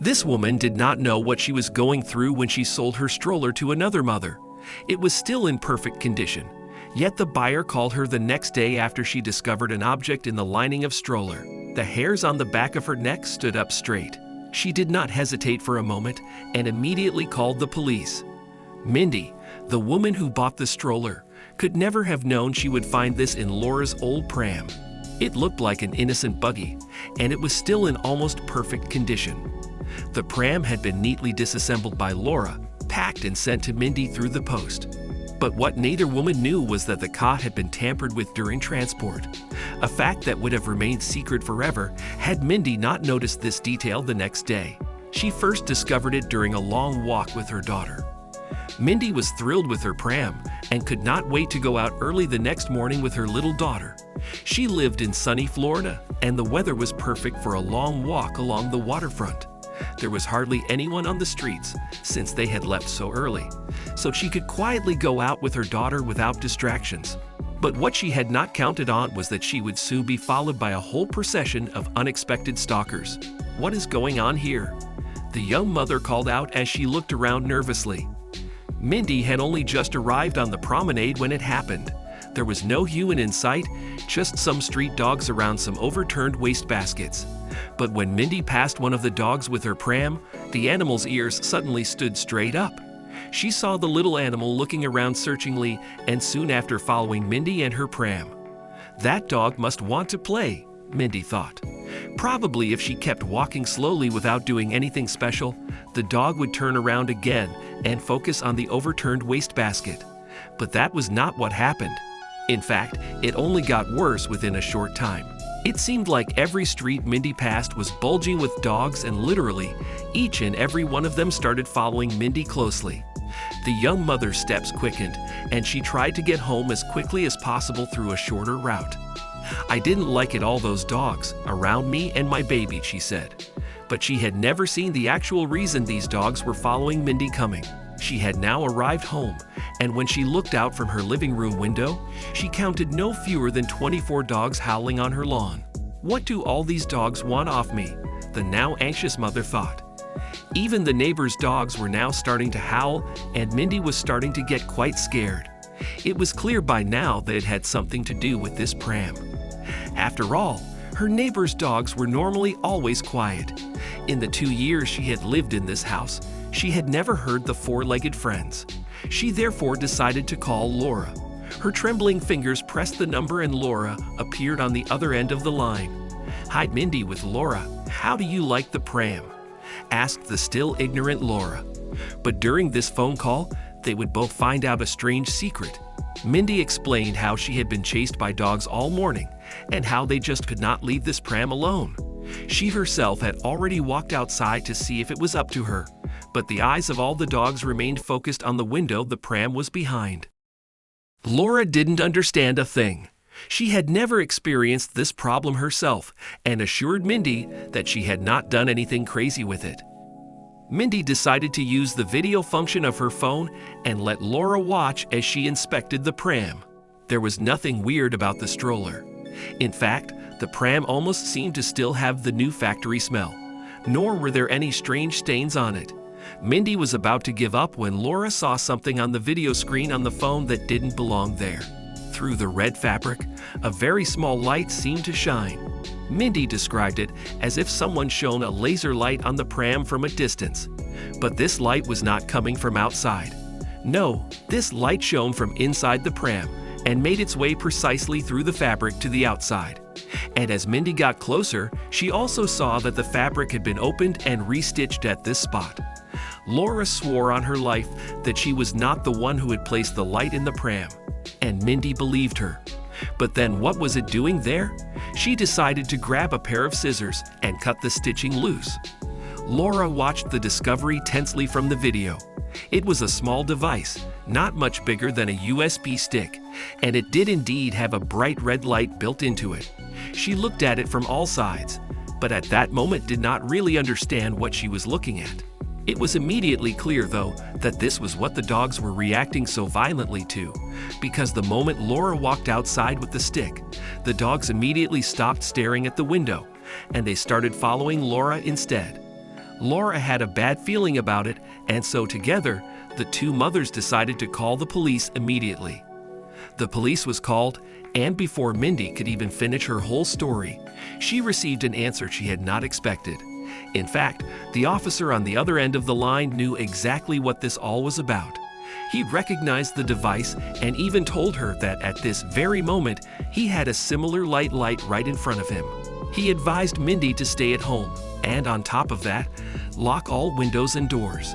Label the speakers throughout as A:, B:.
A: This woman did not know what she was going through when she sold her stroller to another mother. It was still in perfect condition, yet the buyer called her the next day after she discovered an object in the lining of stroller. The hairs on the back of her neck stood up straight. She did not hesitate for a moment and immediately called the police. Mindy, the woman who bought the stroller, could never have known she would find this in Laura's old pram. It looked like an innocent buggy, and it was still in almost perfect condition. The pram had been neatly disassembled by Laura, packed and sent to Mindy through the post. But what neither woman knew was that the cot had been tampered with during transport, a fact that would have remained secret forever had Mindy not noticed this detail the next day. She first discovered it during a long walk with her daughter. Mindy was thrilled with her pram and could not wait to go out early the next morning with her little daughter. She lived in sunny Florida, and the weather was perfect for a long walk along the waterfront. There was hardly anyone on the streets since they had left so early, so she could quietly go out with her daughter without distractions. But what she had not counted on was that she would soon be followed by a whole procession of unexpected stalkers. "What is going on here?" the young mother called out as she looked around nervously. Mindy had only just arrived on the promenade when it happened. There was no human in sight, just some street dogs around some overturned wastebaskets. But when Mindy passed one of the dogs with her pram, the animal's ears suddenly stood straight up. She saw the little animal looking around searchingly and soon after following Mindy and her pram. That dog must want to play, Mindy thought. Probably if she kept walking slowly without doing anything special, the dog would turn around again and focus on the overturned wastebasket. But that was not what happened. In fact, it only got worse within a short time. It seemed like every street Mindy passed was bulging with dogs, and literally, each and every one of them started following Mindy closely. The young mother's steps quickened, and she tried to get home as quickly as possible through a shorter route. "I didn't like it, all those dogs around me and my baby," she said. But she had never seen the actual reason these dogs were following Mindy coming. She had now arrived home, and when she looked out from her living room window, she counted no fewer than 24 dogs howling on her lawn. "What do all these dogs want off me?" the now anxious mother thought. Even the neighbors' dogs were now starting to howl, and Mindy was starting to get quite scared. It was clear by now that it had something to do with this pram. After all, her neighbors' dogs were normally always quiet. In the 2 years she had lived in this house, she had never heard the four-legged friends. She therefore decided to call Laura. Her trembling fingers pressed the number and Laura appeared on the other end of the line. "Hi, Mindy with Laura. How do you like the pram?" asked the still ignorant Laura. But during this phone call, they would both find out a strange secret. Mindy explained how she had been chased by dogs all morning and how they just could not leave this pram alone. She herself had already walked outside to see if it was up to her, but the eyes of all the dogs remained focused on the window the pram was behind. Laura didn't understand a thing. She had never experienced this problem herself and assured Mindy that she had not done anything crazy with it. Mindy decided to use the video function of her phone and let Laura watch as she inspected the pram. There was nothing weird about the stroller. In fact, the pram almost seemed to still have the new factory smell, nor were there any strange stains on it. Mindy was about to give up when Laura saw something on the video screen on the phone that didn't belong there. Through the red fabric, a very small light seemed to shine. Mindy described it as if someone shone a laser light on the pram from a distance. But this light was not coming from outside. No, this light shone from inside the pram and made its way precisely through the fabric to the outside. And as Mindy got closer, she also saw that the fabric had been opened and restitched at this spot. Laura swore on her life that she was not the one who had placed the light in the pram, and Mindy believed her. But then what was it doing there? She decided to grab a pair of scissors and cut the stitching loose. Laura watched the discovery tensely from the video. It was a small device, not much bigger than a USB stick, and it did indeed have a bright red light built into it. She looked at it from all sides, but at that moment did not really understand what she was looking at. It was immediately clear, though, that this was what the dogs were reacting so violently to, because the moment Laura walked outside with the stick, the dogs immediately stopped staring at the window, and they started following Laura instead. Laura had a bad feeling about it, and so together, the two mothers decided to call the police immediately. The police was called, and before Mindy could even finish her whole story, she received an answer she had not expected. In fact, the officer on the other end of the line knew exactly what this all was about. He recognized the device and even told her that at this very moment, he had a similar light right in front of him. He advised Mindy to stay at home, and on top of that, lock all windows and doors.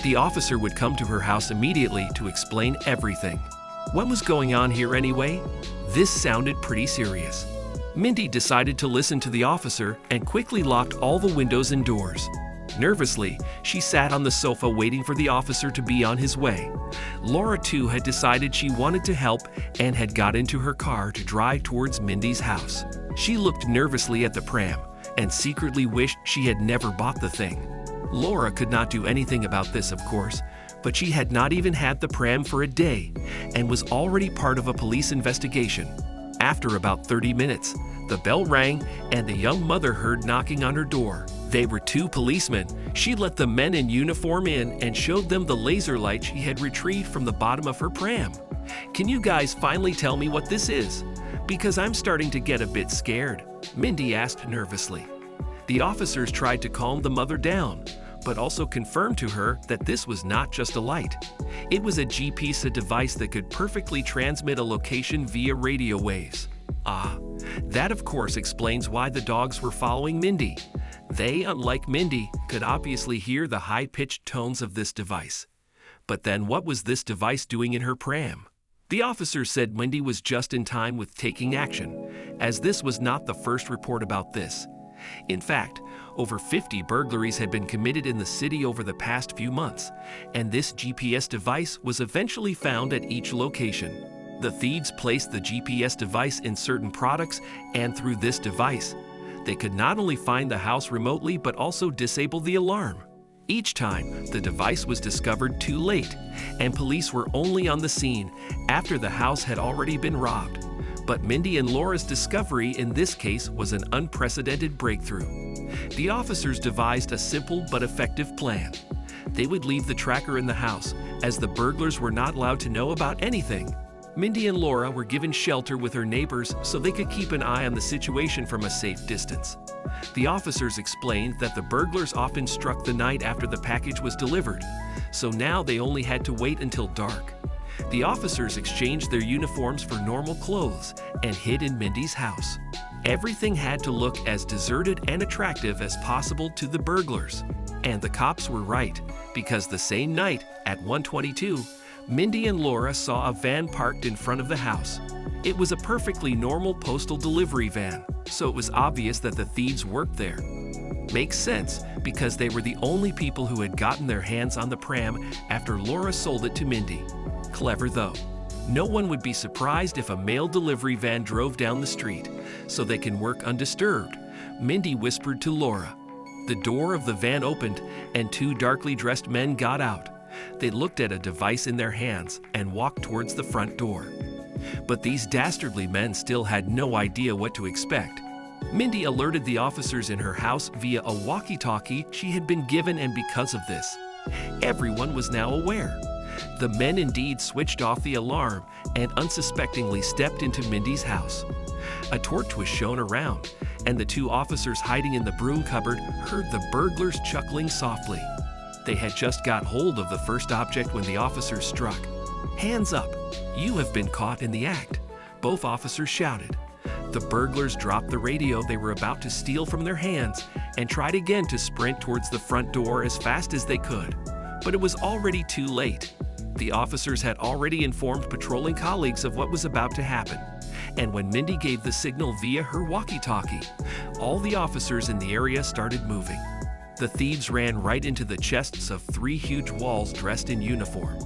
A: The officer would come to her house immediately to explain everything. What was going on here anyway? This sounded pretty serious. Mindy decided to listen to the officer and quickly locked all the windows and doors. Nervously, she sat on the sofa waiting for the officer to be on his way. Laura too had decided she wanted to help and had got into her car to drive towards Mindy's house. She looked nervously at the pram and secretly wished she had never bought the thing. Laura could not do anything about this, of course, but she had not even had the pram for a day and was already part of a police investigation. After about 30 minutes, the bell rang and the young mother heard knocking on her door. They were two policemen. She let the men in uniform in and showed them the laser light she had retrieved from the bottom of her pram. "Can you guys finally tell me what this is? Because I'm starting to get a bit scared," Mindy asked nervously. The officers tried to calm the mother down, but also confirmed to her that this was not just a light. It was a GPS device that could perfectly transmit a location via radio waves. That of course explains why the dogs were following Mindy. They, unlike Mindy, could obviously hear the high-pitched tones of this device. But then what was this device doing in her pram? The officer said Mindy was just in time with taking action, as this was not the first report about this. In fact, over 50 burglaries had been committed in the city over the past few months, and this GPS device was eventually found at each location. The thieves placed the GPS device in certain products, and through this device, they could not only find the house remotely but also disable the alarm. Each time, the device was discovered too late, and police were only on the scene after the house had already been robbed. But Mindy and Laura's discovery in this case was an unprecedented breakthrough. The officers devised a simple but effective plan. They would leave the tracker in the house, as the burglars were not allowed to know about anything. Mindy and Laura were given shelter with her neighbors so they could keep an eye on the situation from a safe distance. The officers explained that the burglars often struck the night after the package was delivered, so now they only had to wait until dark. The officers exchanged their uniforms for normal clothes and hid in Mindy's house. Everything had to look as deserted and attractive as possible to the burglars. And the cops were right, because the same night at 1:22, Mindy and Laura saw a van parked in front of the house. It was a perfectly normal postal delivery van, so it was obvious that the thieves worked there. Makes sense, because they were the only people who had gotten their hands on the pram after Laura sold it to Mindy. Clever though. No one would be surprised if a mail delivery van drove down the street, so they can work undisturbed, Mindy whispered to Laura. The door of the van opened, and two darkly dressed men got out. They looked at a device in their hands and walked towards the front door. But these dastardly men still had no idea what to expect. Mindy alerted the officers in her house via a walkie-talkie she had been given, and because of this, everyone was now aware. The men indeed switched off the alarm and unsuspectingly stepped into Mindy's house. A torch was shown around, and the two officers hiding in the broom cupboard heard the burglars chuckling softly. They had just got hold of the first object when the officers struck. "Hands up! You have been caught in the act," both officers shouted. The burglars dropped the radio they were about to steal from their hands and tried again to sprint towards the front door as fast as they could. But it was already too late. The officers had already informed patrolling colleagues of what was about to happen. And when Mindy gave the signal via her walkie-talkie, all the officers in the area started moving. The thieves ran right into the chests of three huge walls dressed in uniform,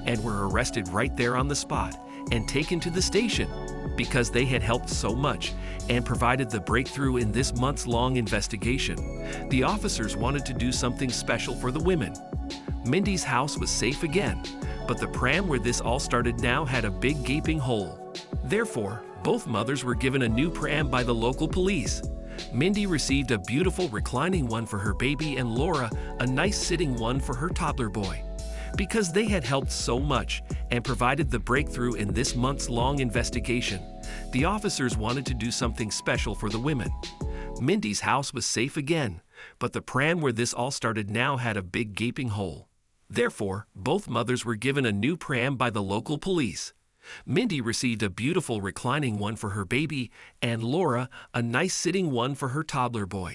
A: and were arrested right there on the spot and taken to the station because they had helped so much and provided the breakthrough in this months-long investigation. The officers wanted to do something special for the women. Mindy's house was safe again, but the pram where this all started now had a big gaping hole. Therefore, both mothers were given a new pram by the local police. Mindy received a beautiful reclining one for her baby and Laura a nice sitting one for her toddler boy. Because they had helped so much and provided the breakthrough in this months-long investigation, the officers wanted to do something special for the women. Mindy's house was safe again, but the pram where this all started now had a big gaping hole. Therefore, both mothers were given a new pram by the local police. Mindy received a beautiful reclining one for her baby and Laura a nice sitting one for her toddler boy.